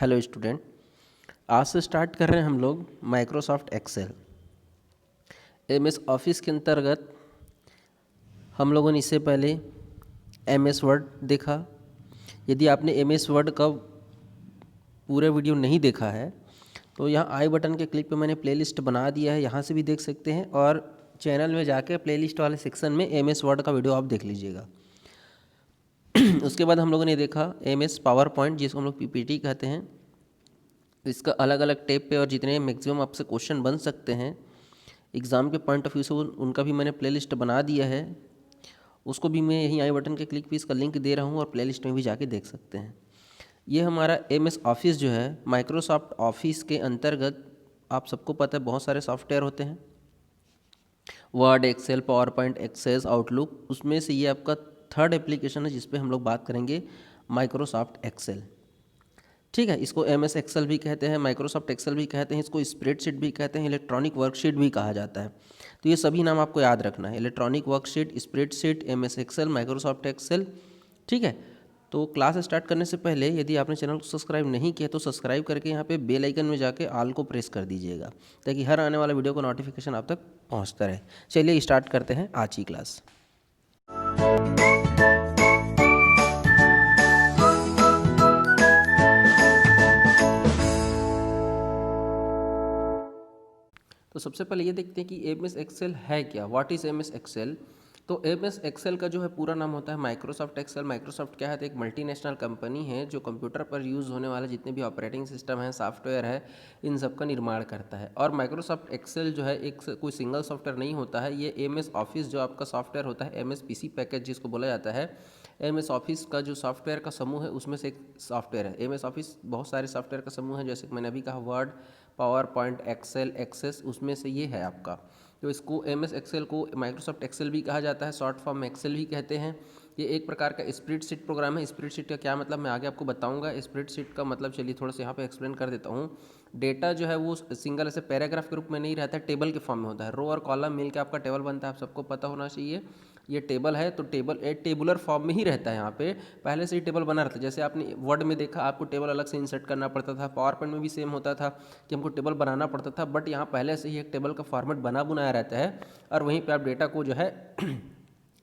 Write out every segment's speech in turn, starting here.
Hello student, आज से start कर रहे हैं हम लोग माइक्रोसॉफ्ट एक्सेल। एमएस ऑफिस के अंतर्गत हम लोगों ने इससे पहले एमएस वर्ड देखा। यदि आपने एमएस वर्ड का पूरा वीडियो नहीं देखा है तो यहाँ आई बटन के क्लिक पे मैंने प्लेलिस्ट बना दिया है, यहाँ से भी देख सकते हैं। और चैनल में जाके प्लेलिस्ट वाले सेक्शन में एमएस वर्ड का वीडियो आप देख लीजिएगा। उसके बाद हम लोगों ने देखा एमएस पावर पॉइंट, जिसको हम लोग पीपीटी कहते हैं। इसका अलग अलग टैब पे और जितने मैक्सिमम आपसे क्वेश्चन बन सकते हैं एग्ज़ाम के पॉइंट ऑफ व्यू से उनका भी मैंने प्लेलिस्ट बना दिया है। उसको भी मैं यहीं आई बटन के क्लिक पे इसका लिंक दे रहा हूँ और प्लेलिस्ट में भी जाके देख सकते हैं। ये हमारा एमएस ऑफिस जो है माइक्रोसॉफ्ट ऑफिस के अंतर्गत, आप सबको पता है बहुत सारे सॉफ्टवेयर होते हैं, Word, Excel, PowerPoint, Access, Outlook. उसमें से ये आपका थर्ड एप्लीकेशन है जिस पे हम लोग बात करेंगे, माइक्रोसॉफ्ट एक्सेल। ठीक है, इसको एमएस एक्सेल भी कहते हैं, माइक्रोसॉफ्ट एक्सेल भी कहते हैं, इसको स्प्रेडशीट भी कहते हैं, इलेक्ट्रॉनिक वर्कशीट भी कहा जाता है। तो ये सभी नाम आपको याद रखना है, electronic worksheet, spreadsheet, MS Excel, Microsoft Excel. ठीक है, तो क्लास स्टार्ट करने से पहले यदि आपने चैनल को सब्सक्राइब नहीं किया तो सब्सक्राइब करके यहाँ पे बेल आइकन में जाके ऑल को प्रेस कर दीजिएगा, ताकि हर आने वाला वीडियो का नोटिफिकेशन आप तक पहुँचता रहे। चलिए स्टार्ट करते हैं आज की क्लास। तो सबसे पहले ये देखते हैं कि एमएस एक्सेल है क्या, व्हाट इज़ एमएस एक्सेल। तो एमएस एक्सेल का जो है पूरा नाम होता है माइक्रोसॉफ्ट एक्सेल। माइक्रोसॉफ्ट क्या है, तो एक मल्टीनेशनल कंपनी है जो कंप्यूटर पर यूज़ होने वाले जितने भी ऑपरेटिंग सिस्टम है, सॉफ्टवेयर है, इन सब का निर्माण करता है। और माइक्रोसॉफ्ट एक्सेल जो है एक कोई सिंगल सॉफ्टवेयर नहीं होता है, ये एमएस ऑफिस जो आपका सॉफ्टवेयर होता है, एमएस पीसी पैकेज जिसको बोला जाता है, एमएस ऑफिस का जो सॉफ्टवेयर का समूह है उसमें से एक सॉफ्टवेयर है। एमएस ऑफिस बहुत सारे सॉफ्टवेयर का समूह है, जैसे कि मैंने अभी कहा Word, PowerPoint, Excel, Access, उसमें से ये है आपका। तो इसको एमएस एक्सेल को माइक्रोसॉफ्ट एक्सेल भी कहा जाता है, शॉर्ट फॉर्म में एक्सेल भी कहते हैं। ये एक प्रकार का स्प्रेडशीट प्रोग्राम है। स्प्रेडशीट का क्या मतलब मैं आगे आपको बताऊंगा। स्प्रेडशीट का मतलब चलिए थोड़ा सा यहाँ पे एक्सप्लेन कर देता हूँ। डेटा जो है वो सिंगल ऐसे पैराग्राफ के रूप में नहीं रहता है, टेबल के फॉर्म में होता है। रो और कॉलम मिलकर आपका टेबल बनता है, आप सबको पता होना चाहिए। ये टेबल है तो टेबल एक टेबुलर फॉर्म में ही रहता है। यहाँ पे पहले से ही टेबल बना रहता है, जैसे आपने वर्ड में देखा आपको टेबल अलग से इंसर्ट करना पड़ता था, पावर पॉइंट में भी सेम होता था कि हमको टेबल बनाना पड़ता था, बट यहाँ पहले से ही एक टेबल का फॉर्मेट बना बनाया रहता है और वहीं पे आप डेटा को जो है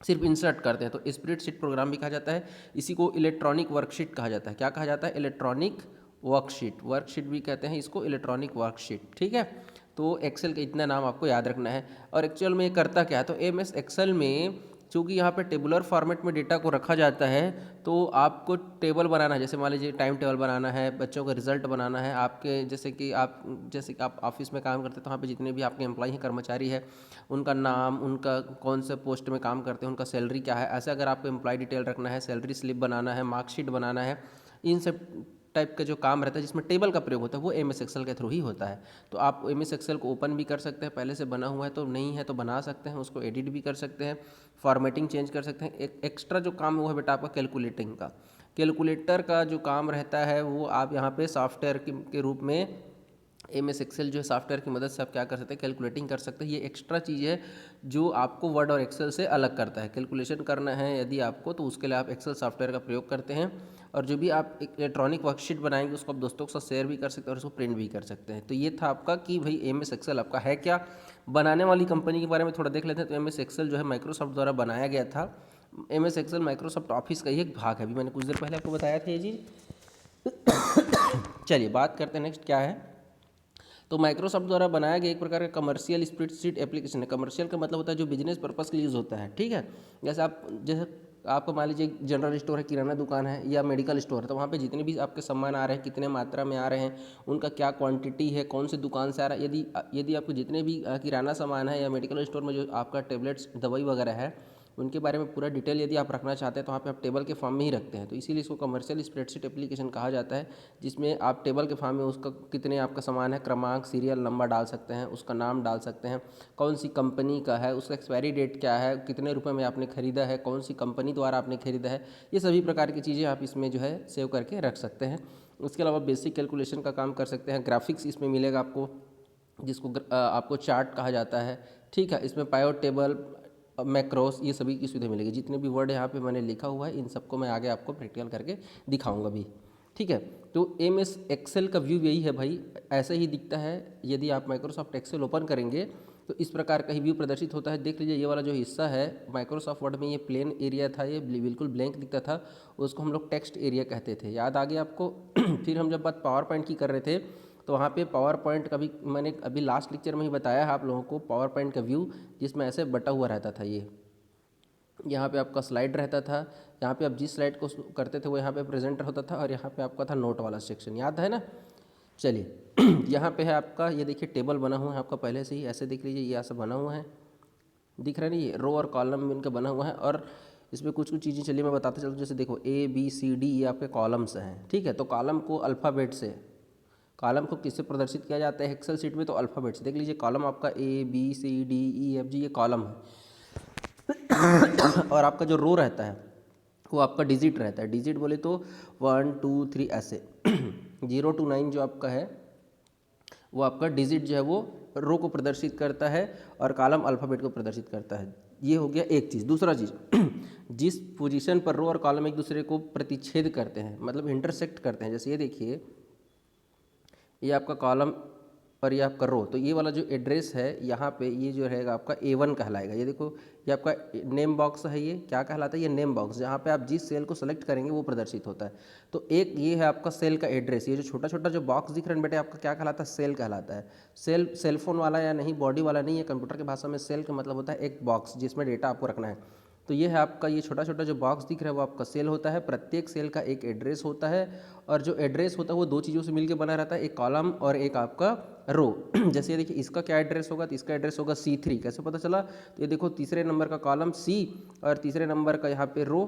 सिर्फ इंसर्ट करते हैं। तो स्प्रेडशीट प्रोग्राम भी कहा जाता है। इसी को इलेक्ट्रॉनिक वर्कशीट कहा जाता है। क्या कहा जाता है? Electronic worksheet. वर्कशीट भी कहते हैं इसको, इलेक्ट्रॉनिक वर्कशीट। ठीक है, तो एक्सेल का इतना नाम आपको याद रखना है। और एक्चुअल में ये करता क्या है, तो एमएस एक्सेल में चूँकि यहाँ पे टेबुलर फॉर्मेट में डेटा को रखा जाता है, तो आपको टेबल बनाना है, जैसे मान लीजिए टाइम टेबल बनाना है, बच्चों का रिजल्ट बनाना है, आपके जैसे कि आप ऑफिस में काम करते हैं तो वहाँ पे जितने भी आपके एम्प्लॉय हैं, कर्मचारी है, उनका नाम, उनका कौन से पोस्ट में काम करते हैं, उनका सैलरी क्या है, ऐसे अगर आपको एम्प्लॉय डिटेल रखना है, सैलरी स्लिप बनाना है, मार्कशीट बनाना है, इन सब टाइप का जो काम रहता है जिसमें टेबल का प्रयोग होता है वो एमएस एक्सेल के थ्रू ही होता है। तो आप एमएस एक्सेल को ओपन भी कर सकते हैं, पहले से बना हुआ है तो नहीं है तो बना सकते हैं, उसको एडिट भी कर सकते हैं, फॉर्मेटिंग चेंज कर सकते हैं। एक एक्स्ट्रा जो काम है वो है बेटा आपका कैलकुलेटिंग का। कैलकुलेटर का जो काम रहता है वो आप यहाँ पे सॉफ्टवेयर के रूप में एमएस एक्सेल जो है सॉफ्टवेयर की मदद से आप क्या कर सकते हैं, कैलकुलेटिंग कर सकते हैं। ये एक्स्ट्रा चीज़ है जो आपको वर्ड और एक्सेल से अलग करता है। कैलकुलेशन करना है यदि आपको, तो उसके लिए आप एक्सेल सॉफ्टवेयर का प्रयोग करते हैं। और जो भी आप इलेक्ट्रॉनिक वर्कशीट बनाएंगे उसको आप दोस्तों के साथ शेयर भी कर सकते हैं और उसको प्रिंट भी कर सकते हैं। तो ये था आपका कि भाई एमएस एक्सेल आपका है क्या। बनाने वाली कंपनी के बारे में थोड़ा देख लेते हैं। तो एमएस एक्सेल जो है माइक्रोसॉफ्ट द्वारा बनाया गया था। एमएस एक्सेल माइक्रोसॉफ्ट ऑफिस का ही एक भाग है, अभी मैंने कुछ देर पहले आपको बताया था ये चीज़। चलिए बात करते हैं नेक्स्ट क्या है। तो माइक्रोसॉफ्ट द्वारा बनाया गया एक प्रकार का कमर्शियल स्प्रेडशीट एप्लीकेशन है। कमर्शियल का मतलब होता है जो बिजनेस पर्पस के लिए यूज़ होता है। ठीक है, जैसे आपको मान लीजिए जनरल स्टोर है, किराना दुकान है या मेडिकल स्टोर है, तो वहाँ पे जितने भी आपके सामान आ रहे हैं, कितने मात्रा में आ रहे हैं, उनका क्या क्वांटिटी है, कौन सी दुकान से आ रहा है। यदि आपको जितने भी किराना सामान है या मेडिकल स्टोर में जो आपका टेबलेट्स, दवाई वगैरह है, उनके बारे में पूरा डिटेल यदि आप रखना चाहते हैं तो वहाँ पे आप टेबल के फॉर्म में ही रखते हैं। तो इसीलिए इसको कमर्शियल स्प्रेडशीट एप्लीकेशन कहा जाता है, जिसमें आप टेबल के फॉर्म में उसका कितने आपका सामान है, क्रमांक, सीरियल नंबर डाल सकते हैं, उसका नाम डाल सकते हैं, कौन सी कंपनी का है, उसका एक्सपायरी डेट क्या है, कितने रुपये में आपने खरीदा है, कौन सी कंपनी द्वारा आपने खरीदा है। ये सभी प्रकार की चीज़ें आप इसमें जो है सेव करके रख सकते हैं। उसके अलावा बेसिक कैलकुलेशन का काम कर सकते हैं। ग्राफिक्स इसमें मिलेगा आपको, जिसको आपको चार्ट कहा जाता है। ठीक है, इसमें पायोट टेबल, मैक्रोस, ये सभी की सुविधा मिलेगी। जितने भी वर्ड यहाँ पे मैंने लिखा हुआ है इन सबको मैं आगे आपको प्रैक्टिकल करके दिखाऊंगा भी। ठीक है। तो एम एस एक्सेल का व्यू यही है भाई, ऐसा ही दिखता है। यदि आप माइक्रोसॉफ्ट एक्सेल ओपन करेंगे तो इस प्रकार का ही व्यू प्रदर्शित होता है। देख लीजिए ये वाला जो हिस्सा है माइक्रोसॉफ्ट वर्ड में, ये प्लेन एरिया था, ये बिल्कुल ब्लैंक दिखता था, उसको हम लोग टेक्स्ट एरिया कहते थे, याद आ गया आपको। फिर हम जब बात पावर पॉइंट की कर रहे थे तो वहाँ पे पावर पॉइंट का भी मैंने अभी लास्ट लेक्चर में ही बताया है आप लोगों को, पावर पॉइंट का व्यू जिसमें ऐसे बटा हुआ रहता था। ये यहाँ पे आपका स्लाइड रहता था, यहाँ पे आप जिस स्लाइड को करते थे वो यहाँ पे प्रेजेंटर होता था, और यहाँ पे आपका था नोट वाला सेक्शन, याद है ना। चलिए यहाँ पे है आपका, ये देखिए टेबल बना हुआ है आपका पहले से ही, ऐसे देख लीजिए ये ऐसा बना हुआ है, दिख रहा है नहीं, ये रो और कॉलम में इनका बना हुआ है। और इसमें कुछ कुछ चीज़ें चलिए मैं बताते चलता हूँ। जैसे देखो ABCD ये आपके कॉलम्स हैं, ठीक है। तो कॉलम को अल्फ़ाबेट से, कॉलम को किससे प्रदर्शित किया जाता है एक्सेल शीट में, तो अल्फ़ाबेट से। देख लीजिए कॉलम आपका ABCDEFG ये कॉलम है। और आपका जो रो रहता है वो आपका डिजिट रहता है। डिजिट बोले तो 1 2 3 ऐसे 0 to 9 जो आपका है वो आपका डिजिट जो है वो रो को प्रदर्शित करता है, और कॉलम अल्फ़ाबेट को प्रदर्शित करता है। ये हो गया एक चीज़। दूसरा चीज़ जिस पोजीशन पर रो और कॉलम एक दूसरे को प्रतिच्छेद करते हैं, मतलब इंटरसेक्ट करते हैं, जैसे ये देखिए ये आपका कॉलम और ये आपका रो, तो ये वाला जो एड्रेस है यहाँ पे ये जो रहेगा आपका A1 कहलाएगा। ये देखो ये आपका नेम बॉक्स है, ये क्या कहलाता है, ये नेम बॉक्स, जहाँ पे आप जिस सेल को सेलेक्ट करेंगे वो प्रदर्शित होता है। तो एक ये है आपका सेल का एड्रेस, ये जो छोटा छोटा जो बॉक्स दिख रहा है बेटे आपका क्या कहलाता है, सेल कहलाता है। सेल सेलफोन वाला या नहीं, बॉडी वाला नहीं है, कंप्यूटर की भाषा में सेल का मतलब होता है एक बॉक्स जिसमें डेटा आपको रखना है। तो ये है आपका, ये छोटा छोटा जो बॉक्स दिख रहा है वो आपका सेल होता है। प्रत्येक सेल का एक एड्रेस होता है, और जो एड्रेस होता है वो दो चीज़ों से मिलकर बना रहता है, एक कॉलम और एक आपका रो। जैसे ये देखिए इसका क्या एड्रेस होगा, तो इसका एड्रेस होगा C3। कैसे पता चला, तो ये देखो तीसरे नंबर का कॉलम C और तीसरे नंबर का यहाँ पे रो,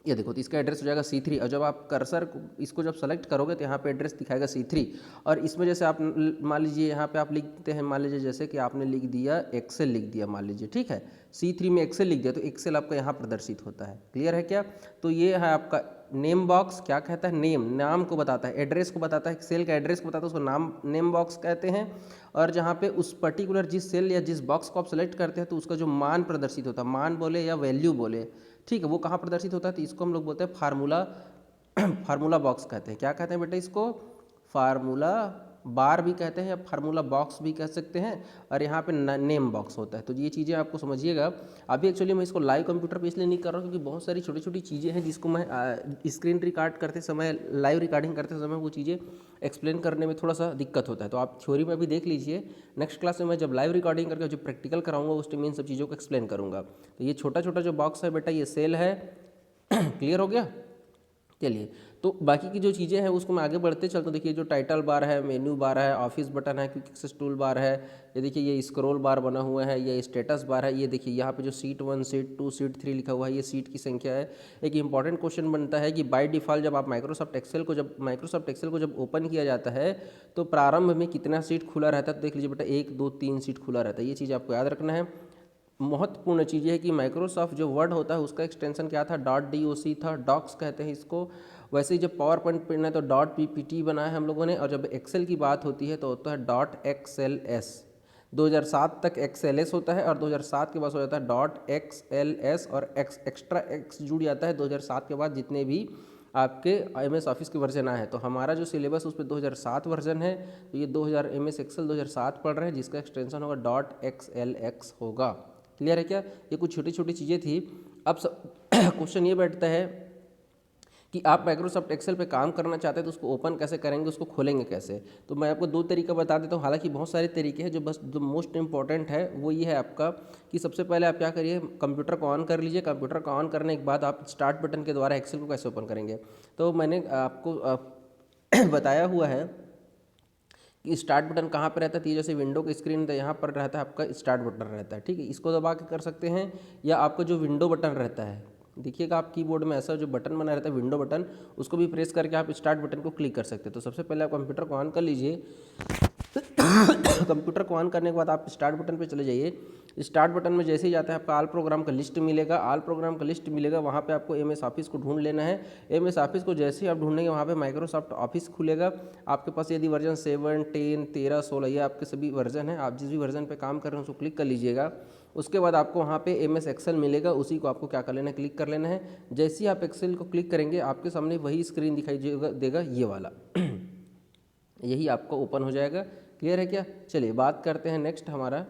ये देखो तो इसका एड्रेस हो जाएगा C3। और जब आप कर्सर इसको जब सेलेक्ट करोगे तो यहाँ पे एड्रेस दिखाएगा C3। और इसमें जैसे आप मान लीजिए यहाँ पे आप लिखते हैं, मान लीजिए जैसे कि आपने लिख दिया एक्सेल लिख दिया, मान लीजिए ठीक है, C3 में एक्सेल लिख दिया, तो एक्सेल आपका यहाँ प्रदर्शित होता है। क्लियर है क्या। तो ये है आपका नेम बॉक्स, क्या कहता है, नेम, नाम को बताता है, एड्रेस को बताता है, सेल का एड्रेस को बताता है, उसको नाम नेम बॉक्स कहते हैं। और जहाँ पे उस पर्टिकुलर जिस सेल या जिस बॉक्स को आप सेलेक्ट करते हैं तो उसका जो मान प्रदर्शित होता है, मान बोले या वैल्यू बोले, ठीक है, वो कहाँ प्रदर्शित होता है, तो इसको हम लोग बोलते हैं फार्मूला फार्मूला बॉक्स कहते हैं। क्या कहते हैं बेटा इसको, फार्मूला बार भी कहते हैं या फार्मूला बॉक्स भी कह सकते हैं। और यहाँ पे नेम बॉक्स होता है। तो ये चीज़ें आपको समझिएगा। अभी एक्चुअली मैं इसको लाइव कंप्यूटर पे इसलिए नहीं कर रहा हूँ क्योंकि बहुत सारी छोटी छोटी चीज़ें हैं जिसको मैं स्क्रीन रिकॉर्ड करते समय, लाइव रिकॉर्डिंग करते समय वो चीज़ें एक्सप्लेन करने में थोड़ा सा दिक्कत होता है। तो आप थ्योरी में भी देख लीजिए, नेक्स्ट क्लास में मैं जब लाइव रिकॉर्डिंग करके जो प्रैक्टिकल कराऊंगा उस टाइम इन सब चीज़ों को एक्सप्लेन करूँगा। तो ये छोटा छोटा जो बॉक्स है बेटा ये सेल है। क्लियर हो गया। चलिए, तो बाकी की जो चीज़ें हैं उसको मैं आगे बढ़ते चलता हूँ। देखिए जो टाइटल बार है, मेन्यू बार है, ऑफिस बटन है, क्विक एक्सेस टूल बार है, ये देखिए ये स्क्रॉल बार बना हुआ है, ये स्टेटस बार है, ये देखिए यहाँ पे जो सीट 1 सीट 2 सीट 3 लिखा हुआ है ये सीट की संख्या है। एक इंपॉर्टेंट क्वेश्चन बनता है कि बाय डिफ़ॉल्ट जब आप माइक्रोसॉफ्ट एक्सेल को जब ओपन किया जाता है तो प्रारंभ में कितना सीट खुला रहता है, तो देख लीजिए बेटा 1 2 3 सीट खुला रहता है। ये चीज़ आपको याद रखना है। महत्वपूर्ण चीज़ है कि माइक्रोसॉफ्ट जो वर्ड होता है उसका एक्सटेंशन क्या था, .doc था, डॉक्स कहते हैं इसको। वैसे ही जब पावर पॉइंट पढ़ना है तो .ppt बनाया है हम लोगों ने, और जब एक्सेल की बात होती है तो होता है .xls। 2007 तक XLS होता है और 2007 के बाद हो जाता है .xls, और एक्स्ट्रा एक्स जुड़ जाता है 2007 के बाद जितने भी आपके MS ऑफिस के वर्जन आए हैं। तो हमारा जो सिलेबस उस पर 2007 वर्जन है, तो ये 2000 MS एक्सेल 2007 पढ़ रहे हैं जिसका एक्सटेंशन होगा .xlx होगा। क्लियर है क्या। ये कुछ छोटी छोटी चीज़ें थी। अब क्वेश्चन ये बैठता है कि आप माइक्रोसॉफ्ट एक्सेल पे काम करना चाहते हैं तो उसको ओपन कैसे करेंगे, उसको खोलेंगे कैसे। तो मैं आपको दो तरीका बता देता हूँ, हालांकि बहुत सारे तरीके हैं, जो बस जो मोस्ट इंपॉर्टेंट है वो ये है आपका कि सबसे पहले आप क्या करिए, कंप्यूटर को ऑन कर लीजिए। कंप्यूटर को ऑन करने के बाद आप स्टार्ट बटन के द्वारा एक्सेल को कैसे ओपन करेंगे। तो मैंने आपको बताया हुआ है कि स्टार्ट बटन कहाँ पर रहता है। तो जैसे विंडो का स्क्रीन तो यहाँ पर रहता है आपका स्टार्ट बटन रहता है, ठीक है, इसको दबा के कर सकते हैं। या आपका जो विंडो बटन रहता है, देखिएगा आप कीबोर्ड में ऐसा जो बटन बना रहता है विंडो बटन, उसको भी प्रेस करके आप स्टार्ट बटन को क्लिक कर सकते हैं। तो सबसे पहले आप कंप्यूटर को ऑन कर लीजिए। कंप्यूटर को ऑन करने के बाद आप स्टार्ट बटन पे चले जाइए। स्टार्ट बटन में जैसे ही जाता है आपका ऑल प्रोग्राम का लिस्ट मिलेगा। ऑल प्रोग्राम का लिस्ट मिलेगा, वहाँ पे आपको MS ऑफिस को ढूंढ लेना है। MS ऑफिस को जैसे ही आप ढूंढेंगे वहाँ पे माइक्रोसॉफ्ट ऑफिस खुलेगा। आपके पास यदि वर्जन 7 10 13 16 ये आपके सभी वर्जन है, आप जिस भी वर्जन पे काम कर रहे हैं उसको क्लिक कर लीजिएगा। उसके बाद आपको वहाँ पे MS एक्सेल मिलेगा, उसी को आपको क्या कर लेना है, क्लिक कर लेना है। जैसे ही आप एक्सेल को क्लिक करेंगे आपके सामने वही स्क्रीन दिखाई देगा ये वाला यही आपको ओपन हो जाएगा। क्लियर है क्या? चलिए बात करते हैं नेक्स्ट हमारा।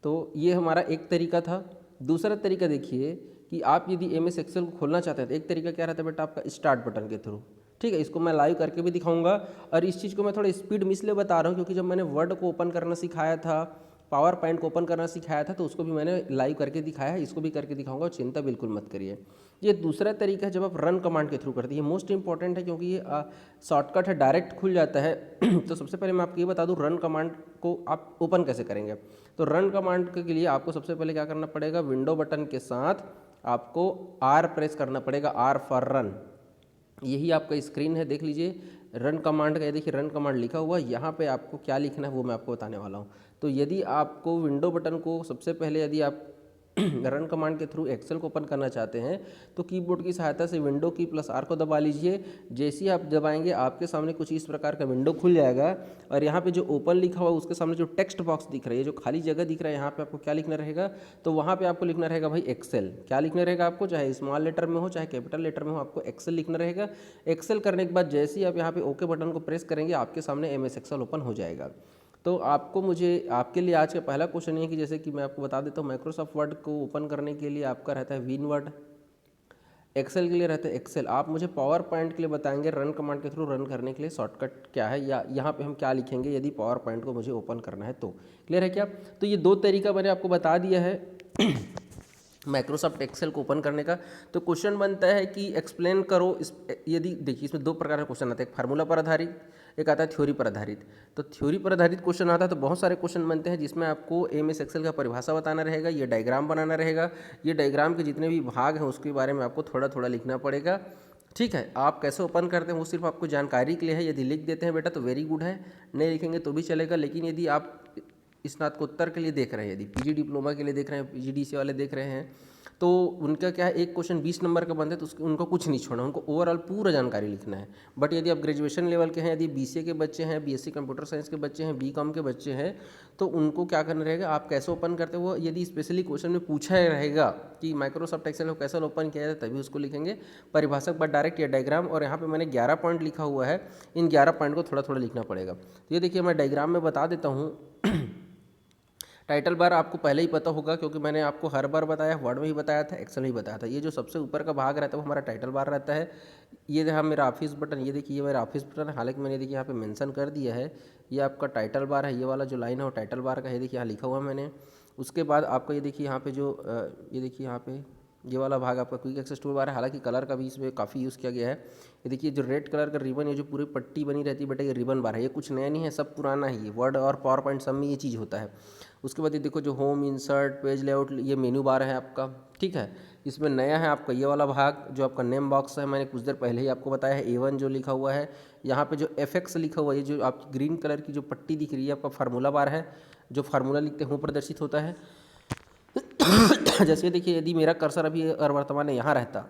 तो ये हमारा एक तरीका था। दूसरा तरीका देखिए कि आप यदि MS एक्सेल को खोलना चाहते हैं तो एक तरीका क्या रहता है बेटा आपका, स्टार्ट बटन के थ्रू। ठीक है, इसको मैं लाइव करके भी दिखाऊंगा। और इस चीज़ को मैं थोड़ा स्पीड में इसलिए बता रहा हूँ क्योंकि जब मैंने वर्ड को ओपन करना सिखाया था, पावर पॉइंट को ओपन करना सिखाया था, तो उसको भी मैंने लाइव करके दिखाया है, इसको भी करके दिखाऊंगा, चिंता बिल्कुल मत करिए। ये दूसरा तरीका है जब आप रन कमांड के थ्रू करते हैं, ये मोस्ट इंपॉर्टेंट है क्योंकि ये शॉर्टकट है, डायरेक्ट खुल जाता है तो सबसे पहले मैं आपको ये बता दूं रन कमांड को आप ओपन कैसे करेंगे। तो रन कमांड के लिए आपको सबसे पहले क्या करना पड़ेगा, विंडो बटन के साथ आपको R प्रेस करना पड़ेगा, R फॉर रन। यही आपका स्क्रीन है, देख लीजिए रन कमांड का। ये देखिए रन कमांड लिखा हुआ है, यहाँ पे आपको क्या लिखना है वो मैं आपको बताने वाला हूँ। तो यदि आपको विंडो बटन को सबसे पहले यदि आप रन कमांड के थ्रू एक्सेल को ओपन करना चाहते हैं तो कीबोर्ड की सहायता से विंडो की प्लस R को दबा लीजिए। जैसे ही आप दबाएंगे आपके सामने कुछ इस प्रकार का विंडो खुल जाएगा और यहाँ पे जो ओपन लिखा हुआ है उसके सामने जो टेक्स्ट बॉक्स दिख रहा है, जो खाली जगह दिख रहा है, यहाँ पे आपको क्या लिखना रहेगा, तो वहाँ पे आपको लिखना रहेगा भाई एक्सेल। क्या लिखना रहेगा आपको, चाहे स्मॉल लेटर में हो चाहे कैपिटल लेटर में हो, आपको एक्सेल लिखना रहेगा। एक्सेल करने के बाद जैसे ही आप यहाँ पे ओके बटन को प्रेस करेंगे आपके सामने MS एक्सेल ओपन हो जाएगा। तो आपके लिए आज का पहला क्वेश्चन ये है कि जैसे कि मैं आपको बता देता हूँ, माइक्रोसॉफ्ट वर्ड को ओपन करने के लिए आपका रहता है विन वर्ड, एक्सेल के लिए रहता है एक्सेल। आप मुझे पावर पॉइंट के लिए बताएंगे रन कमांड के थ्रू रन करने के लिए शॉर्टकट क्या है, या यहाँ पे हम क्या लिखेंगे यदि पावर पॉइंट को मुझे ओपन करना है तो। क्लियर है क्या? तो ये दो तरीका मैंने आपको बता दिया है माइक्रोसॉफ्ट एक्सेल को ओपन करने का। तो क्वेश्चन बनता है कि एक्सप्लेन करो इस, यदि देखिए इसमें दो प्रकार का क्वेश्चन आता है, एक फार्मूला पर आधारित, एक आता है थ्योरी पर आधारित। तो थ्योरी पर आधारित क्वेश्चन आता है तो बहुत सारे क्वेश्चन बनते हैं जिसमें आपको MS एक्सेल का परिभाषा बताना रहेगा, ये डायग्राम बनाना रहेगा, ये डायग्राम के जितने भी भाग हैं उसके बारे में आपको थोड़ा थोड़ा लिखना पड़ेगा। ठीक है, आप कैसे ओपन करते हैं वो सिर्फ आपको जानकारी के लिए है। यदि लिख देते हैं बेटा तो वेरी गुड है, नहीं लिखेंगे तो भी चलेगा। लेकिन यदि आप स्नातकोत्तर के लिए देख रहे हैं, यदि PG डिप्लोमा के लिए देख रहे हैं, PGDC वाले देख रहे हैं, तो उनका क्या है, एक क्वेश्चन 20 नंबर का बनता है तो उनको कुछ नहीं छोड़ना, उनको ओवरऑल पूरा जानकारी लिखना है। बट यदि आप ग्रेजुएशन लेवल के हैं, यदि BCA के बच्चे हैं, BSc कंप्यूटर साइंस के बच्चे हैं, BCom के बच्चे हैं, तो उनको क्या करना रहेगा, आप कैसे ओपन करते हो, यदि स्पेशली क्वेश्चन में पूछा रहेगा कि माइक्रोसॉफ्ट एक्सेल को कैसे ओपन किया जाए तभी उसको लिखेंगे परिभाषा पर डायरेक्ट या डायग्राम। और यहाँ पर मैंने 11 पॉइंट लिखा हुआ है, इन 11 पॉइंट को थोड़ा थोड़ा लिखना पड़ेगा। तो ये देखिए मैं डायग्राम में बता देता हूँ। टाइटल बार आपको पहले ही पता होगा क्योंकि मैंने आपको हर बार बताया, वर्ड में ही बताया था, एक्सेल में ही बताया था। ये जो सबसे ऊपर का भाग रहता है वो हमारा टाइटल बार रहता है। ये रहा मेरा ऑफिस बटन, ये देखिए ये मेरा ऑफिस बटन है, हालांकि मैंने देखिए यहाँ पे मेंशन कर दिया है, ये आपका टाइटल बार है। ये वाला जो लाइन है वो टाइटल बार का है, देखिए यहाँ लिखा हुआ मैंने। उसके बाद आपका ये देखिए यहाँ पे जो ये देखिए यहाँ पे ये वाला भाग आपका क्विक एक्सेस टूल बार है, हालांकि कलर का भी इसमें काफ़ी यूज़ किया गया है। ये देखिए जो रेड कलर का रिबन, ये जो पूरी पट्टी बनी रहती है बेटा, ये रिबन बार है, ये कुछ नया नहीं है, सब पुराना ही है। वर्ड और पावर पॉइंट सब में ये चीज़ होता है। उसके बाद ये देखो जो होम, इंसर्ट, पेज लेआउट, ये मेन्यू बार है आपका। ठीक है, इसमें नया है आपका ये वाला भाग जो आपका नेम बॉक्स है, मैंने कुछ देर पहले ही आपको बताया है, A1 जो लिखा हुआ है। यहाँ पे जो FX लिखा हुआ है, ये जो आपकी ग्रीन कलर की जो पट्टी दिख रही है आपका फार्मूला बार है, जो फार्मूला लिखते हैं वो प्रदर्शित होता है। जैसे देखिए यदि मेरा कर्सर अभी और वर्तमान में यहाँ रहता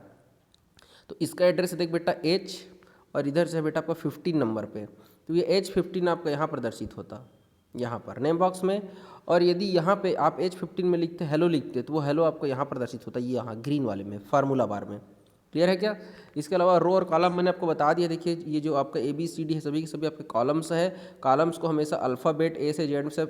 तो इसका एड्रेस देख बेटा H, और इधर से बेटा आपका 15 नंबर पे, तो ये H15 आपका यहाँ प्रदर्शित होता, यहाँ पर नेम बॉक्स में। और यदि यहाँ पे आप H15 में लिखते हेलो लिखते तो वो हेलो आपको यहाँ प्रदर्शित होता, ये यहाँ ग्रीन वाले में फार्मूला बार में। क्लियर है क्या? इसके अलावा रो और कॉलम मैंने आपको बता दिया। देखिए ये जो आपका ABCD है सभी के सभी आपके कॉलम्स है। कॉलम्स को हमेशा अल्फ़ाबेट A से Z से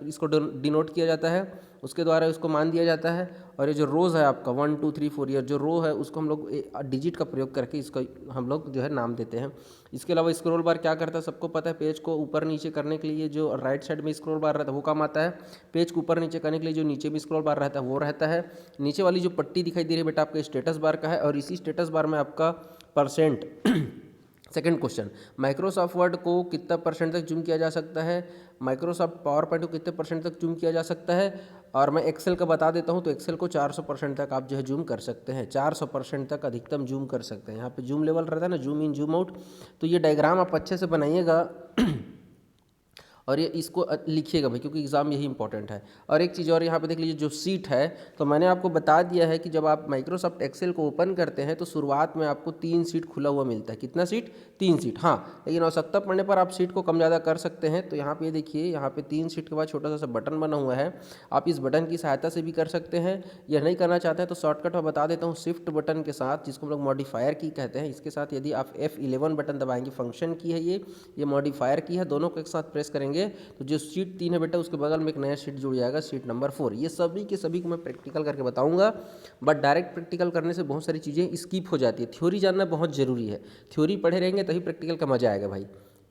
इसको डिनोट किया जाता है, उसके द्वारा इसको मान दिया जाता है। और ये जो रोज़ है आपका 1 2 3 4, ये जो रो है उसको हम लोग डिजिट का प्रयोग करके इसको हम लोग जो है नाम देते हैं। इसके अलावा स्क्रॉल बार क्या करता है सबको पता है, पेज को ऊपर नीचे करने के लिए जो राइट साइड में स्क्रॉल बार रहता है वो काम आता है। पेज को ऊपर नीचे करने के लिए जो नीचे में स्क्रॉल बार रहता है वो रहता है। नीचे वाली जो पट्टी दिखाई दे रही है बेटा आपका स्टेटस बार का है, और इसी स्टेटस बार में आपका percent second question, Microsoft word को कितना परसेंट तक जूम किया जा सकता है, माइक्रोसॉफ्ट पावर पॉइंट को कितने परसेंट तक जूम किया जा सकता है। और मैं एक्सेल का बता देता हूं, तो एक्सेल को 400% तक आप जो है जूम कर सकते हैं, 400% तक अधिकतम जूम कर सकते हैं। यहाँ पे जूम लेवल रहता है ना, जूम इन जूम आउट। तो ये डायग्राम आप अच्छे से बनाइएगा और ये इसको लिखिएगा भाई, क्योंकि एग्ज़ाम यही इंपॉर्टेंट है। और एक चीज़ और यहाँ पे देख लीजिए, जो सीट है तो मैंने आपको बता दिया है कि जब आप माइक्रोसॉफ्ट एक्सेल को ओपन करते हैं तो शुरुआत में आपको 3 सीट खुला हुआ मिलता है। कितना सीट? 3 सीट। हाँ, लेकिन आवश्यकता पड़ने पर आप सीट को कम ज़्यादा कर सकते हैं। तो यहाँ पे देखिए, यहाँ पे 3 सीट के बाद छोटा सा बटन बना हुआ है, आप इस बटन की सहायता से भी कर सकते हैं। या नहीं करना चाहते हैं तो शॉर्टकट मैं बता देता हूँ, शिफ्ट बटन के साथ, जिसको हम लोग मॉडिफायर की कहते हैं, इसके साथ यदि आप F11 बटन दबाएंगे, फंक्शन की है ये मॉडिफायर की है, दोनों को एक साथ प्रेस करेंगे तो जो सीट 3 है बेटा, उसके बगल में एक नया सीट जुड़ जाएगा, सीट नंबर 4। ये सभी के सभी को मैं प्रैक्टिकल करके बताऊंगा, बट डायरेक्ट प्रैक्टिकल करने से बहुत सारी चीज़ें स्किप हो जाती है। थ्योरी जानना बहुत ज़रूरी है, थ्योरी पढ़े रहेंगे तभी प्रैक्टिकल का मजा आएगा भाई।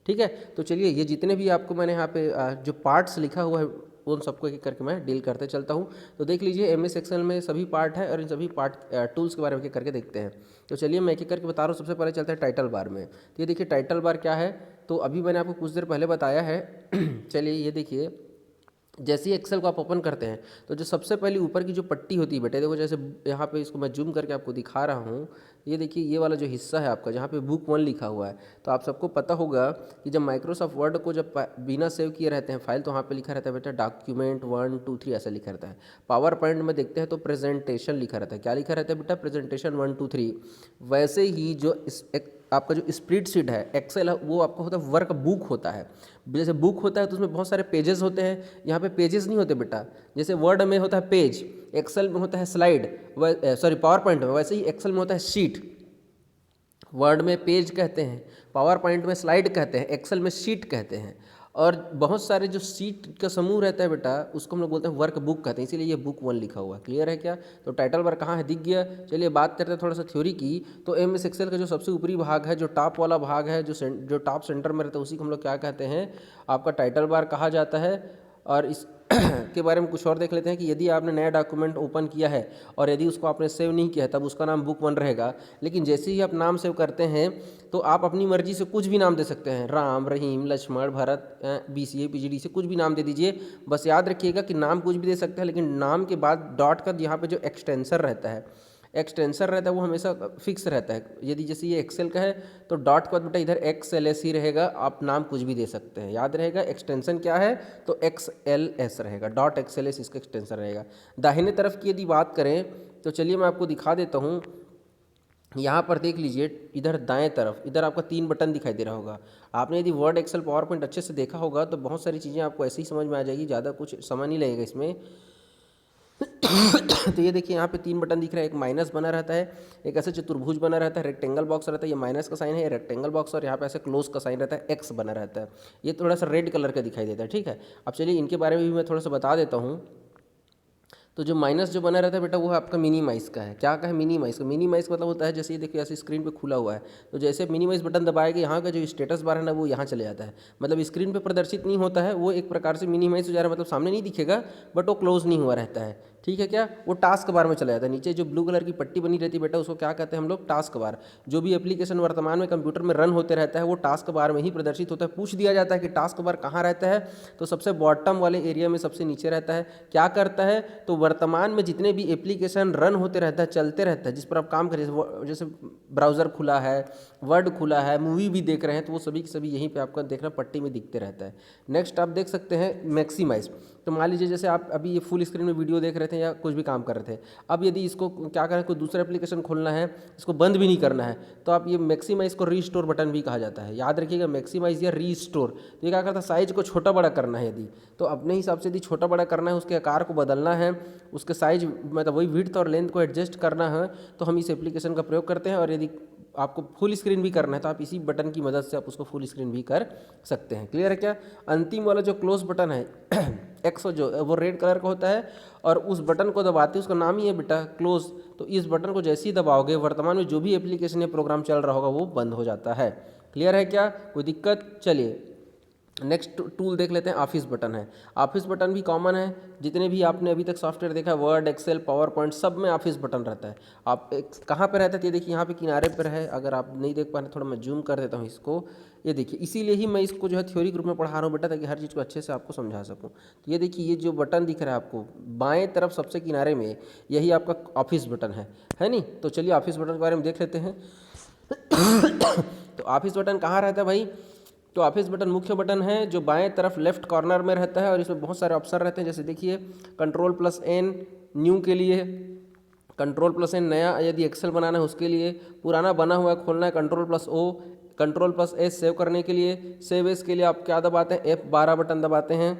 ठीक है, तो चलिए, ये जितने भी आपको मैंने यहाँ पे जो पार्ट्स लिखा हुआ है उन सबको एक एक करके मैं डील करते चलता हूँ। तो देख लीजिए, एमएस एक्सेल में सभी पार्ट है और इन सभी पार्ट टूल्स के बारे में एक एक करके देखते हैं। तो चलिए, मैं एक एक करके बता रहा हूँ। सबसे पहले चलते हैं टाइटल बार में। तो ये देखिए, टाइटल बार क्या है, तो अभी मैंने आपको कुछ देर पहले बताया है। चलिए, ये देखिए, जैसे ही एक्सेल को आप ओपन करते हैं तो जो सबसे पहले ऊपर की जो पट्टी होती है बेटे, देखो जैसे यहाँ पे इसको मैं जूम करके आपको दिखा रहा हूँ। ये देखिए, ये वाला जो हिस्सा है आपका, जहाँ पे बुक 1 लिखा हुआ है, तो आप सबको पता होगा कि जब माइक्रोसॉफ्ट वर्ड को जब बिना सेव किए रहते हैं फाइल, तो वहाँ पे लिखा रहता है बेटा डॉक्यूमेंट 1 2 3 ऐसा लिखा रहता है। पावर पॉइंट में देखते हैं तो प्रेजेंटेशन लिखा रहता है। क्या लिखा रहता है बेटा? प्रेजेंटेशन 1 2 3। वैसे ही जो आपका जो स्प्रेडशीट है एक्सेल है, वो आपका होता है वर्क बुक होता है। जैसे बुक होता है तो उसमें बहुत सारे पेजेस होते हैं, यहाँ पे पेजेस नहीं होते बेटा। जैसे वर्ड में होता है पेज, एक्सेल में होता है स्लाइड, सॉरी पावर पॉइंट में, वैसे ही एक्सेल में होता है शीट। वर्ड में पेज कहते हैं, पावर पॉइंट में स्लाइड कहते हैं, एक्सेल में शीट कहते हैं। और बहुत सारे जो सीट का समूह रहता है बेटा, उसको हम लोग बोलते हैं वर्क बुक कहते हैं, इसीलिए ये बुक 1 लिखा हुआ है। क्लियर है क्या? तो टाइटल बार कहाँ है, दिख गया। चलिए, बात करते हैं थोड़ा सा थ्योरी की। तो एमएस एक्सेल का जो सबसे ऊपरी भाग है, जो टॉप वाला भाग है, जो टॉप सेंटर में रहता है, उसी को हम लोग क्या कहते हैं, आपका टाइटल बार कहा जाता है। और इस के बारे में कुछ और देख लेते हैं कि यदि आपने नया डॉक्यूमेंट ओपन किया है और यदि उसको आपने सेव नहीं किया है, तब उसका नाम बुक 1 रहेगा। लेकिन जैसे ही आप नाम सेव करते हैं तो आप अपनी मर्जी से कुछ भी नाम दे सकते हैं, राम, रहीम, लक्ष्मण, भरत, बीसीए, पीजीडी से कुछ भी नाम दे दीजिए। बस याद रखिएगा कि नाम कुछ भी दे सकते हैं, लेकिन नाम के बाद डॉट का यहाँ पे जो एक्सटेंसर रहता है, वो हमेशा फिक्स रहता है। यदि जैसे ये एक्सेल का है तो डॉट के बाद बेटा इधर XLS ही रहेगा, आप नाम कुछ भी दे सकते हैं। याद रहेगा, एक्सटेंशन क्या है तो XLS रहेगा, डॉट XLS इसका एक्सटेंशन रहेगा। दाहिने तरफ की यदि बात करें तो चलिए मैं आपको दिखा देता हूँ। यहाँ पर देख लीजिए, इधर दाएं तरफ, इधर आपका 3 बटन दिखाई दे रहा होगा। आपने यदि वर्ड, एक्सेल, पावर पॉइंट अच्छे से देखा होगा तो बहुत सारी चीज़ें आपको ऐसे ही समझ में आ जाएगी, ज़्यादा कुछ समय नहीं लगेगा इसमें। तो ये देखिए, यहाँ पे 3 बटन दिख रहा है, एक माइनस बना रहता है, एक ऐसे चतुर्भुज बना रहता है, रेक्टेंगल बॉक्स रहता है, ये माइनस का साइन है, ये रेक्टेंगल बॉक्स, और यहाँ पे ऐसे क्लोज का साइन रहता है, एक्स बना रहता है। ये थोड़ा सा रेड कलर का दिखाई देता है। ठीक है, अब चलिए इनके बारे में भी मैं थोड़ा सा बता देता हूँ। तो जो माइनस जो बना रहता है बेटा, वो है आपका मिनीमाइज का है। क्या का है? मिनीमाइज का। मिनीमाइज मतलब होता है, जैसे ये देखिए ऐसे स्क्रीन पे खुला हुआ है, तो जैसे मिनीमाइज बटन दबाएगा, यहाँ का जो स्टेटस बार है ना, वो यहाँ चले जाता है, मतलब स्क्रीन पे प्रदर्शित नहीं होता है, वो एक प्रकार से मिनीमाइज हो जा रहा है, मतलब सामने नहीं दिखेगा बट वो क्लोज नहीं हुआ रहता है। ठीक है क्या? वो टास्क बार में चला जाता है। नीचे जो ब्लू कलर की पट्टी बनी रहती है बेटा, उसको क्या कहते हैं हम लोग? Task bar. जो भी एप्लीकेशन वर्तमान में कंप्यूटर में रन होते रहता है, वो टास्क बार में ही प्रदर्शित होता है। पूछ दिया जाता है कि टास्क बार कहाँ रहता है, तो सबसे बॉटम वाले एरिया में सबसे नीचे रहता है। क्या करता है तो वर्तमान में जितने भी एप्लीकेशन रन होते रहता है, चलते रहता है, जिस पर आप काम करें, जैसे ब्राउज़र खुला है, वर्ड खुला है, मूवी भी देख रहे हैं, तो वो सभी के सभी यहीं पे आपका देखना पट्टी में दिखते रहता है। नेक्स्ट आप देख सकते हैं मैक्सिमाइज। तो मान लीजिए जैसे आप अभी ये फुल स्क्रीन में वीडियो देख रहे थे या कुछ भी काम कर रहे थे, अब यदि इसको क्या करें, कोई दूसरा एप्लीकेशन खोलना है, इसको बंद भी नहीं करना है, तो आप ये मैक्सिमाइज को रीस्टोर बटन भी कहा जाता है। याद रखिएगा, मैक्सिमाइज या रीस्टोर। तो ये क्या करता है, साइज़ को छोटा बड़ा करना है यदि, तो अपने हिसाब से यदि छोटा बड़ा करना है, उसके आकार को बदलना है, उसके साइज मतलब वही विड्थ और लेंथ को एडजस्ट करना है, तो हम इस एप्लीकेशन का प्रयोग करते हैं। और यदि आपको फुल स्क्रीन भी करना है तो आप इसी बटन की मदद से आप उसको फुल स्क्रीन भी कर सकते हैं। क्लियर है क्या? अंतिम वाला जो क्लोज बटन है एक्स, जो वो रेड कलर का होता है, और उस बटन को दबाते उसका नाम ही है बेटा क्लोज। तो इस बटन को जैसे ही दबाओगे, वर्तमान में जो भी एप्लीकेशन या प्रोग्राम चल रहा होगा वो बंद हो जाता है। क्लियर है क्या? कोई दिक्कत? चलिए नेक्स्ट टूल देख लेते हैं। ऑफिस बटन है। ऑफिस बटन भी कॉमन है, जितने भी आपने अभी तक सॉफ्टवेयर देखा, वर्ड, एक्सेल, पावर पॉइंट, सब में ऑफिस बटन रहता है। आप कहाँ पे रहता है? ये देखिए यहाँ पे किनारे पर है, अगर आप नहीं देख पा रहे, थोड़ा मैं जूम कर देता हूँ इसको। ये देखिए, इसीलिए ही मैं इसको जो है थ्योरी ग्रुप में पढ़ा रहा हूँ बेटा, ताकि हर चीज़ को अच्छे से आपको समझा सकूँ। तो ये देखिए, ये जो बटन दिख रहा है आपको बाएँ तरफ सबसे किनारे में, यही आपका ऑफिस बटन है नहीं? तो चलिए ऑफिस बटन के बारे में देख लेते हैं। तो ऑफिस बटन कहाँ रहता है भाई? तो ऑफिस बटन मुख्य बटन है जो बाएं तरफ लेफ्ट कॉर्नर में रहता है और इसमें बहुत सारे ऑप्शन रहते हैं। जैसे देखिए Ctrl+N न्यू के लिए, Ctrl+N नया यदि एक्सेल बनाना है उसके लिए, पुराना बना हुआ है खोलना है Ctrl+O, Ctrl+S सेव करने के लिए, सेव एस के लिए आप क्या दबाते हैं F12 बटन दबाते हैं,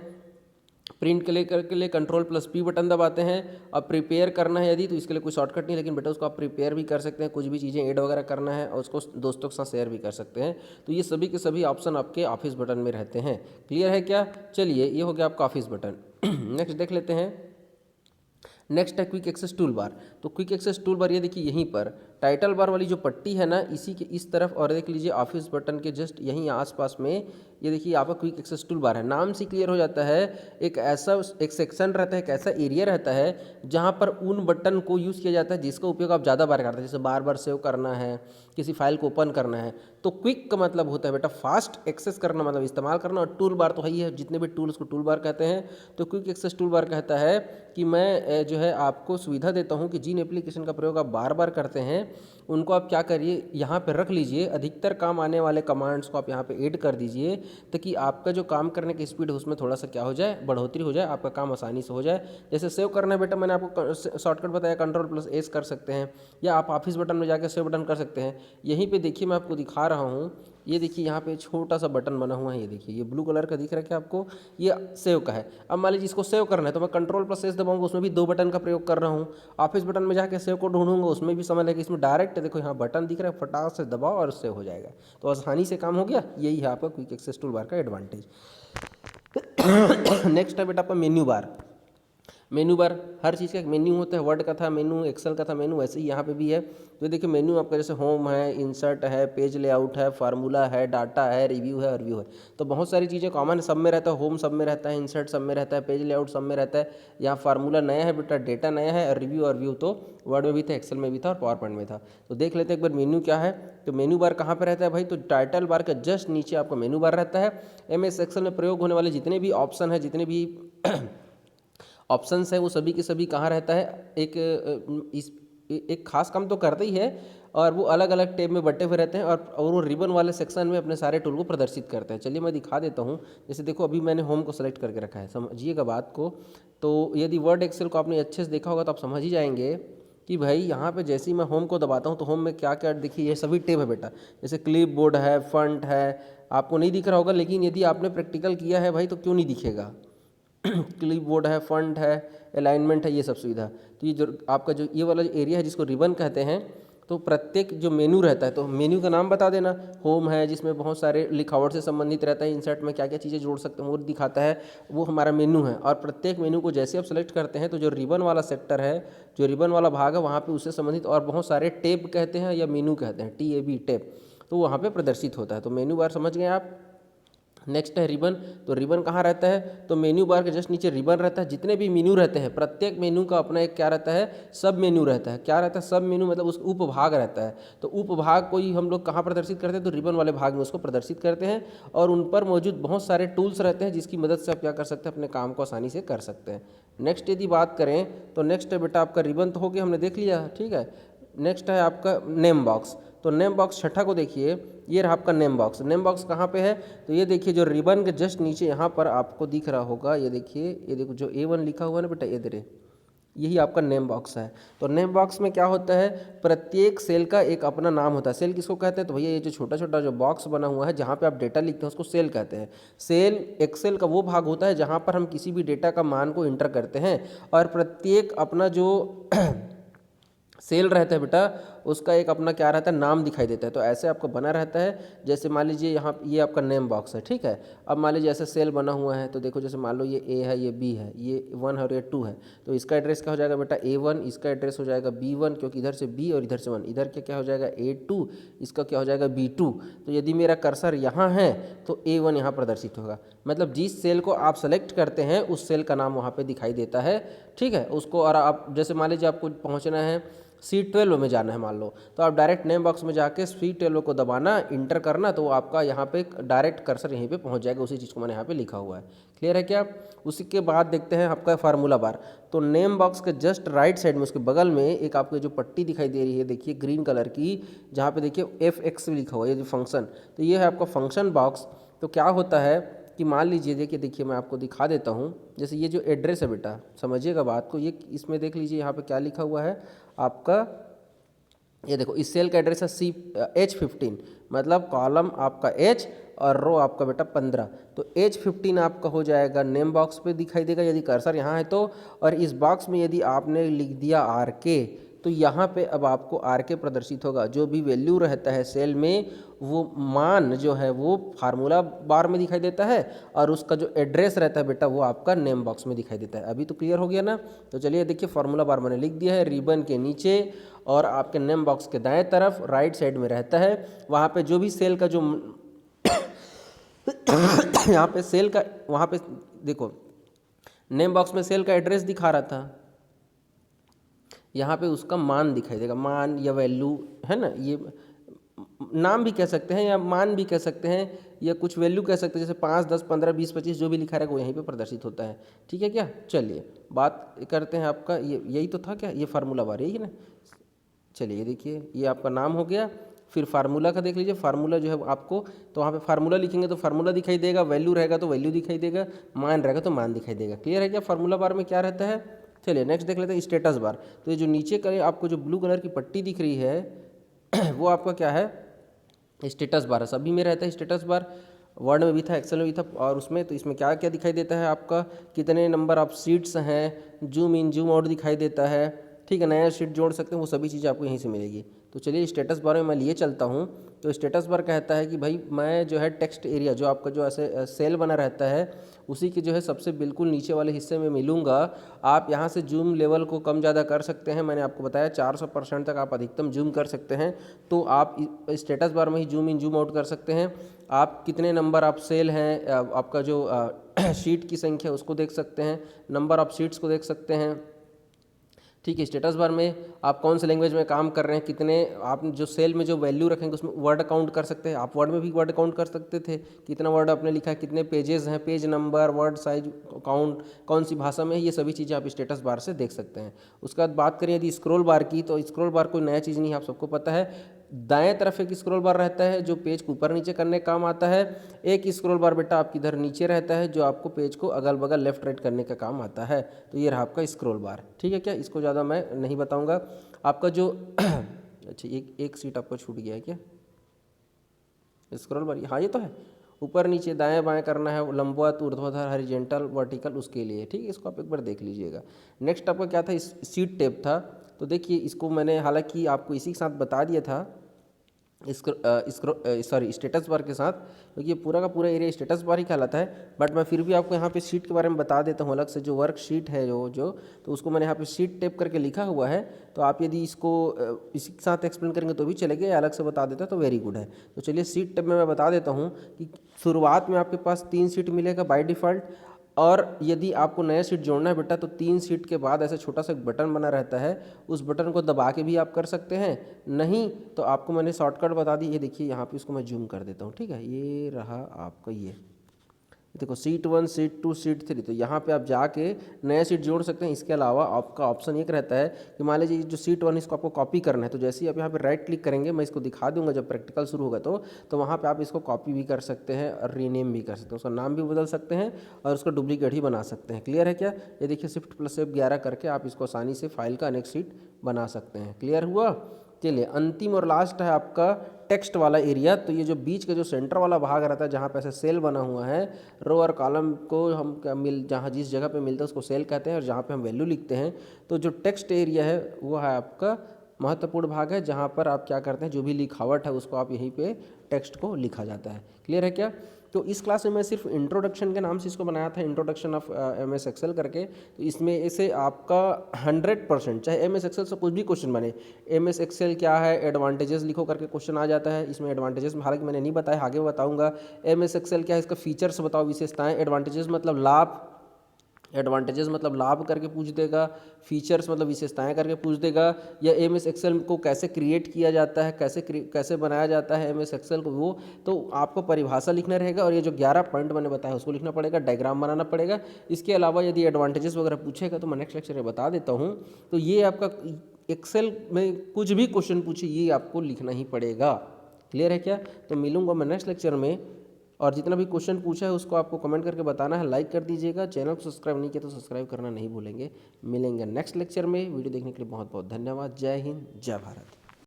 प्रिंट के लिए Ctrl+P बटन दबाते हैं। अब प्रिपेयर करना है यदि तो इसके लिए कोई शॉर्टकट नहीं, लेकिन बेटा उसको आप प्रिपेयर भी कर सकते हैं, कुछ भी चीज़ें ऐड वगैरह करना है और उसको दोस्तों के साथ शेयर भी कर सकते हैं। तो ये सभी के सभी ऑप्शन आपके ऑफिस बटन में रहते हैं। क्लियर है क्या? चलिए ये हो गया आपका ऑफिस बटन। नेक्स्ट देख लेते हैं। नेक्स्ट है क्विक एक्सेस टूल बार। तो क्विक एक्सेस टूल बार ये देखिए यहीं पर टाइटल बार वाली जो पट्टी है ना इसी के इस तरफ, और देख लीजिए ऑफिस बटन के जस्ट यहीं आसपास में ये देखिए आपका क्विक एक्सेस टूल बार है। नाम से क्लियर हो जाता है एक ऐसा एक सेक्शन रहता है, एक ऐसा एरिया रहता है जहाँ पर उन बटन को यूज़ किया जाता है जिसका उपयोग आप ज़्यादा बार करते हैं। जैसे बार बार सेव करना है, किसी फाइल को ओपन करना है। तो क्विक का मतलब होता है बेटा फास्ट एक्सेस करना, मतलब इस्तेमाल करना, और टूल बार तो है ही है, जितने भी टूल उसको टूल बार कहते हैं। तो क्विक एक्सेस टूल बार कहता है कि मैं जो है आपको सुविधा देता हूं कि जिन एप्लीकेशन का प्रयोग आप बार बार करते हैं उनको आप क्या करिए यहाँ पे रख लीजिए, अधिकतर काम आने वाले कमांड्स को आप यहाँ पे ऐड कर दीजिए ताकि आपका जो काम करने की स्पीड है उसमें थोड़ा सा क्या हो जाए, बढ़ोतरी हो जाए, आपका काम आसानी से हो जाए। जैसे सेव करना है बेटा, मैंने आपको शॉर्टकट बताया Ctrl+S कर सकते हैं, या आप ऑफिस बटन में जाकर सेव बटन कर सकते हैं। यहीं पर देखिए मैं आपको दिखा रहा हूँ, ये देखिए यहाँ पे छोटा सा बटन बना हुआ है, ये देखिए ये ब्लू कलर का दिख रहा है क्या आपको, ये सेव का है। अब मान लीजिए इसको सेव करना है तो मैं Ctrl+S दबाऊंगा, उसमें भी 2 बटन का प्रयोग कर रहा हूँ। ऑफिस बटन में जाके सेव को ढूंढूंगा, उसमें भी समझ लेगा इसमें डायरेक्ट देखो यहाँ बटन दिख रहा है, फटाक से दबाओ और सेव हो जाएगा, तो आसानी से काम हो गया। यही है आपका क्विक एक्सेस टूल बार का एडवांटेज। नेक्स्ट है बेटा आपका मेन्यू बार। मेन्यू बार हर चीज़ का एक मेन्यू होता है, वर्ड का था मेन्यू, एक्सेल का था मेन्यू, वैसे ही यहाँ पे भी है। तो देखिए मेन्यू आपका जैसे होम है, इंसर्ट है, पेज लेआउट है, फार्मूला है, डाटा है, रिव्यू है और व्यू है। तो बहुत सारी चीज़ें कॉमन सब में रहता है, होम सब में रहता है, इंसर्ट सब में रहता है, पेज लेआउट सब में रहता है। यहाँ फार्मूला नया है बेटा, डेटा नया है, और रिव्यू और व्यू तो वर्ड में भी था, एक्सेल में भी था और पावर पॉइंट में था। तो देख लेते हैं एक बार मेन्यू क्या है। तो मेन्यू बार कहाँ पर रहता है भाई, तो टाइटल बार का जस्ट नीचे आपका मेन्यू बार रहता है। MS एक्सेल में प्रयोग होने वाले जितने भी ऑप्शन है, जितने भी ऑप्शंस है, वो सभी के सभी कहाँ रहता है, एक खास काम तो करता ही है, और वो अलग अलग टैब में बटे हुए रहते हैं, और वो रिबन वाले सेक्शन में अपने सारे टूल को प्रदर्शित करते हैं। चलिए मैं दिखा देता हूँ। जैसे देखो अभी मैंने होम को सेलेक्ट करके रखा है, समझिएगा बात को। तो यदि वर्ड एक्सेल को आपने अच्छे से देखा होगा तो आप समझ ही जाएंगे कि भाई यहाँ पे जैसे ही मैं होम को दबाता हूँ तो होम में क्या क्या देखिए, ये सभी टैब है बेटा। जैसे क्लिप बोर्ड है, फंट है, आपको नहीं दिख रहा होगा, लेकिन यदि आपने प्रैक्टिकल किया है भाई तो क्यों नहीं दिखेगा। क्लिप बोर्ड है, फंट है, अलाइनमेंट है, ये सब सुविधा। तो ये जो आपका जो ये वाला एरिया है जिसको रिबन कहते हैं, तो प्रत्येक जो मेन्यू रहता है, तो मेन्यू का नाम बता देना। होम है जिसमें बहुत सारे लिखावट से संबंधित रहता है, इंसर्ट में क्या क्या चीज़ें जोड़ सकते हैं वो दिखाता है, वो हमारा मेन्यू है। और प्रत्येक मेन्यू को जैसे आप सेलेक्ट करते हैं तो जो रिबन वाला सेक्टर है, जो रिबन वाला भाग है, वहाँ पे उससे संबंधित और बहुत सारे टैब कहते हैं या मेन्यू कहते हैं, TAB टैब, तो वहाँ पे प्रदर्शित होता है। तो मेन्यू बार समझ गए आप। नेक्स्ट है रिबन। तो रिबन कहाँ रहता है, तो मेन्यू बार के जस्ट नीचे रिबन रहता है। जितने भी मेन्यू रहते हैं प्रत्येक मेन्यू का अपना एक क्या रहता है, सब मेन्यू रहता है। क्या रहता है, सब मेन्यू मतलब उस उपभाग रहता है। तो उपभाग को ही हम लोग कहाँ प्रदर्शित करते हैं, तो रिबन वाले भाग में उसको प्रदर्शित करते हैं, और उन पर मौजूद बहुत सारे टूल्स रहते हैं जिसकी मदद से आप क्या कर सकते हैं, अपने काम को आसानी से कर सकते हैं। नेक्स्ट यदि बात करें तो नेक्स्ट है बेटा आपका रिबन, तो हो गया, हमने देख लिया, ठीक है। नेक्स्ट है आपका नेम बॉक्स। तो नेम बॉक्स छठा को देखिए, ये रहा आपका नेम बॉक्स। नेम बॉक्स कहाँ पे है, तो ये देखिए जो रिबन के जस्ट नीचे यहाँ पर आपको दिख रहा होगा, ये देखिए, ये देखो जो A1 लिखा हुआ है ना बेटा, ये दे, यही आपका नेम बॉक्स है। तो नेम बॉक्स में क्या होता है, प्रत्येक सेल का एक अपना नाम होता है। सेल किसको कहते हैं, तो भैया ये जो छोटा छोटा जो बॉक्स बना हुआ है जहाँ पे आप डेटा लिखते हैं उसको सेल कहते हैं। सेल एक्सेल का वो भाग होता है जहाँ पर हम किसी भी डेटा का मान को इंटर करते हैं, और प्रत्येक अपना जो सेल रहता है बेटा उसका एक अपना क्या रहता है, नाम दिखाई देता है। तो ऐसे आपका बना रहता है। जैसे मान लीजिए यहाँ ये आपका नेम बॉक्स है, ठीक है। अब मान लीजिए ऐसे सेल बना हुआ है, तो देखो जैसे मान लो ये A है, ये B है, ये 1 है और ये 2 है। तो इसका एड्रेस क्या हो जाएगा बेटा, A1, इसका एड्रेस हो जाएगा B1, क्योंकि इधर से B और इधर से 1, इधर क्या हो जाएगा A2, इसका क्या हो जाएगा B2। तो यदि मेरा कर्सर यहाँ है तो A1 यहाँ प्रदर्शित होगा। मतलब जिस सेल को आप सेलेक्ट करते हैं उस सेल का नाम वहाँ पर दिखाई देता है, ठीक है उसको। और आप जैसे मान लीजिए आपको पहुँचना है C12 में जाना है मान लो, तो आप डायरेक्ट नेम बॉक्स में जाके C12 को दबाना, इंटर करना, तो आपका यहाँ पे डायरेक्ट कर्सर यहीं पे पहुँच जाएगा, उसी चीज़ को मैंने यहाँ पे लिखा हुआ है। क्लियर है क्या। उसी के बाद देखते हैं आपका फार्मूला बार। तो नेम बॉक्स के जस्ट राइट साइड में उसके बगल में एक आपको जो पट्टी दिखाई दे रही है, देखिए ग्रीन कलर की, जहाँ पे देखिए FX लिखा हुआ है, ये जो फंक्शन, तो ये है आपका फंक्शन बॉक्स। तो क्या होता है कि मान लीजिए, देखिए मैं आपको दिखा देता हूँ। जैसे ये जो एड्रेस है बेटा, समझिएगा बात को, ये इसमें देख लीजिए यहाँ पे क्या लिखा हुआ है आपका। ये देखो, इस सेल का एड्रेस है H15, मतलब कॉलम आपका H और रो आपका बेटा 15। तो H15 आपका हो जाएगा, नेम बॉक्स पे दिखाई देगा यदि कर्सर यहाँ है तो। और इस बॉक्स में यदि आपने लिख दिया RK, तो यहाँ पे अब आपको RK प्रदर्शित होगा। जो भी वैल्यू रहता है सेल में, वो मान जो है वो फार्मूला बार में दिखाई देता है, और उसका जो एड्रेस रहता है बेटा वो आपका नेम बॉक्स में दिखाई देता है। अभी तो क्लियर हो गया ना। तो चलिए देखिए, फार्मूला बार मैंने लिख दिया है, रिबन के नीचे और आपके नेम बॉक्स के दाएं तरफ राइट साइड में रहता है। वहाँ पे जो भी सेल का जो यहाँ पे सेल का, वहाँ पे देखो नेम बॉक्स में सेल का एड्रेस दिखा रहा था, यहाँ पे उसका मान दिखाई देगा, मान या वैल्यू है ना। ये नाम भी कह सकते हैं या मान भी कह सकते हैं या कुछ वैल्यू कह सकते हैं, जैसे 5, 10, 15, 20, 25 जो भी लिखा रहेगा वो यहीं पे प्रदर्शित होता है। ठीक है क्या? चलिए बात करते हैं आपका, ये यही तो था क्या, ये फार्मूला बार, यही है ना। चलिए ये देखिए, ये आपका नाम हो गया। फिर फार्मूला का देख लीजिए, फार्मूला जो है आपको, तो वहाँ पे फार्मूला लिखेंगे तो फार्मूला दिखाई देगा, वैल्यू रहेगा तो वैल्यू दिखाई देगा, मान रहेगा तो मान दिखाई देगा। क्लियर है क्या फार्मूला बार में क्या रहता है? चलिए नेक्स्ट देख लेते हैं, स्टेटस बार। तो ये जो नीचे का आपको जो ब्लू कलर की पट्टी दिख रही है वो आपका क्या है? स्टेटस बार है। सभी में रहता है स्टेटस बार, वर्ड में भी था, एक्सेल में भी था, और उसमें तो इसमें क्या क्या दिखाई देता है आपका, कितने नंबर ऑफ सीट्स हैं, जूम इन जूम आउट दिखाई देता है। ठीक है, नया शीट जोड़ सकते हैं, वो सभी चीज़ें आपको यहीं से मिलेगी। तो चलिए स्टेटस बार में मैं लिए चलता हूँ। तो स्टेटस बार कहता है कि भाई मैं जो है टेक्स्ट एरिया, जो आपका जो ऐसे सेल बना रहता है, उसी के जो है सबसे बिल्कुल नीचे वाले हिस्से में मिलूँगा। आप यहाँ से जूम लेवल को कम ज़्यादा कर सकते हैं, मैंने आपको बताया 400% तक आप अधिकतम जूम कर सकते हैं। तो आप स्टेटस बार में ही जूम इन जूम आउट कर सकते हैं। आप कितने नंबर ऑफ सेल हैं, आपका जो शीट की संख्या उसको देख सकते हैं, नंबर ऑफ शीट्स को देख सकते हैं। ठीक है, स्टेटस बार में आप कौन से लैंग्वेज में काम कर रहे हैं, कितने आप जो सेल में जो वैल्यू रखेंगे उसमें वर्ड काउंट कर सकते हैं। आप वर्ड में भी वर्ड काउंट कर सकते थे, कितना वर्ड आपने लिखा है, कितने पेजेस हैं, page number, word size count, कौन सी भाषा में है, ये सभी चीज़ें आप स्टेटस बार से देख सकते हैं। उसके बाद बात करें यदि स्क्रॉल बार की, तो स्क्रॉल बार कोई नया चीज़ नहीं है, आप सबको पता है। दाएं तरफ एक स्क्रॉल बार रहता है जो पेज को ऊपर नीचे करने का काम आता है। एक स्क्रॉल बार बेटा आपकी इधर नीचे रहता है जो आपको पेज को अगल बगल लेफ्ट राइट करने का काम आता है। तो ये रहा आपका स्क्रॉल बार। ठीक है क्या? इसको ज़्यादा मैं नहीं बताऊंगा। आपका जो अच्छा, एक सीट आपका छूट गया है क्या? स्क्रॉल बार, हाँ ये तो है, ऊपर नीचे दाएं बाएं करना है, लंबवत ऊर्ध्वाधर हॉरिजॉन्टल वर्टिकल, उसके लिए। ठीक है, इसको आप एक बार देख लीजिएगा। नेक्स्ट आपका क्या था? सीट टैब था। तो देखिए इसको मैंने हालांकि आपको इसी के साथ बता दिया था, स्टेटस बार के साथ, क्योंकि ये पूरा का पूरा एरिया स्टेटस बार ही कहलाता है। बट मैं फिर भी आपको यहाँ पे शीट के बारे में बता देता हूँ अलग से। जो वर्क शीट है जो तो उसको मैंने यहाँ पे शीट टैब करके लिखा हुआ है। तो आप यदि इसको इसी के साथ एक्सप्लेन करेंगे तो भी चलेगा, या अलग से बता देता तो वेरी गुड है। तो चलिए शीट टैब में मैं बता देता हूँ कि शुरुआत में आपके पास 3 सीट मिलेगा बाय डिफ़ॉल्ट। और यदि आपको नया सीट जोड़ना है बेटा, तो 3 सीट के बाद ऐसे छोटा सा बटन बना रहता है, उस बटन को दबा के भी आप कर सकते हैं। नहीं तो आपको मैंने शॉर्टकट बता दी, ये देखिए यहाँ पे इसको मैं जूम कर देता हूँ। ठीक है, ये रहा आपका, ये देखो सीट 1, सीट 2, सीट 3। तो यहाँ पे आप जाके नया सीट जोड़ सकते हैं। इसके अलावा आपका ऑप्शन एक रहता है कि मान लीजिए जो सीट 1 इसको आपको कॉपी करना है, तो जैसे ही आप यहाँ पे राइट क्लिक करेंगे, मैं इसको दिखा दूंगा जब प्रैक्टिकल शुरू होगा तो वहाँ पे आप इसको कॉपी भी कर सकते हैं और रीनेम भी कर सकते हैं, उसका नाम भी बदल सकते हैं और उसका डुप्लीकेट ही बना सकते हैं। क्लियर है क्या? ये देखिए Shift+F11 करके आप इसको आसानी से फाइल का अनेक सीट बना सकते हैं। क्लियर हुआ? चलिए अंतिम और लास्ट है आपका टेक्स्ट वाला एरिया। तो ये जो बीच का जो सेंटर वाला भाग रहता है, जहाँ पे ऐसे सेल बना हुआ है, रो और कॉलम को हम जहाँ जिस जगह पे मिलता है उसको सेल कहते हैं, और जहाँ पे हम वैल्यू लिखते हैं। तो जो टेक्स्ट एरिया है वो है आपका महत्वपूर्ण भाग है, जहाँ पर आप क्या करते हैं, जो भी लिखावट है उसको आप यहीं पे टेक्स्ट को लिखा जाता है। क्लियर है क्या? तो इस क्लास में मैं सिर्फ इंट्रोडक्शन के नाम से इसको बनाया था, इंट्रोडक्शन ऑफ MS एक्सेल करके। तो इसमें इसे आपका 100%, चाहे MS एक्सेल से कुछ भी क्वेश्चन बने, MS एक्सेल क्या है, एडवांटेजेस लिखो करके क्वेश्चन आ जाता है। इसमें एडवांटेजेस हालांकि मैंने नहीं बताया, आगे बताऊंगा। MS एक्सेल क्या है, इसका फीचर्स बताओ, विशेषताएं। एडवांटेजेस मतलब लाभ, एडवांटेजेस मतलब लाभ करके पूछ देगा, फीचर्स मतलब विशेषताएं करके पूछ देगा, या MS एक्सेल को कैसे क्रिएट किया जाता है, कैसे बनाया जाता है MS एक्सेल को, वो तो आपको परिभाषा लिखना रहेगा। और ये जो 11 पॉइंट मैंने बताया उसको लिखना पड़ेगा, डायग्राम बनाना पड़ेगा। इसके अलावा यदि एडवांटेजेस वगैरह पूछेगा तो मैं नेक्स्ट लेक्चर में बता देता हूँ। तो ये आपका एक्सेल में कुछ भी क्वेश्चन पूछे ये आपको लिखना ही पड़ेगा। क्लियर है क्या? तो मिलूंगा मैं नेक्स्ट लेक्चर में और जितना भी क्वेश्चन पूछा है उसको आपको कमेंट करके बताना है, लाइक कर दीजिएगा, चैनल को सब्सक्राइब नहीं किया तो सब्सक्राइब करना नहीं भूलेंगे। मिलेंगे नेक्स्ट लेक्चर में। वीडियो देखने के लिए बहुत बहुत धन्यवाद। जय हिंद, जय भारत।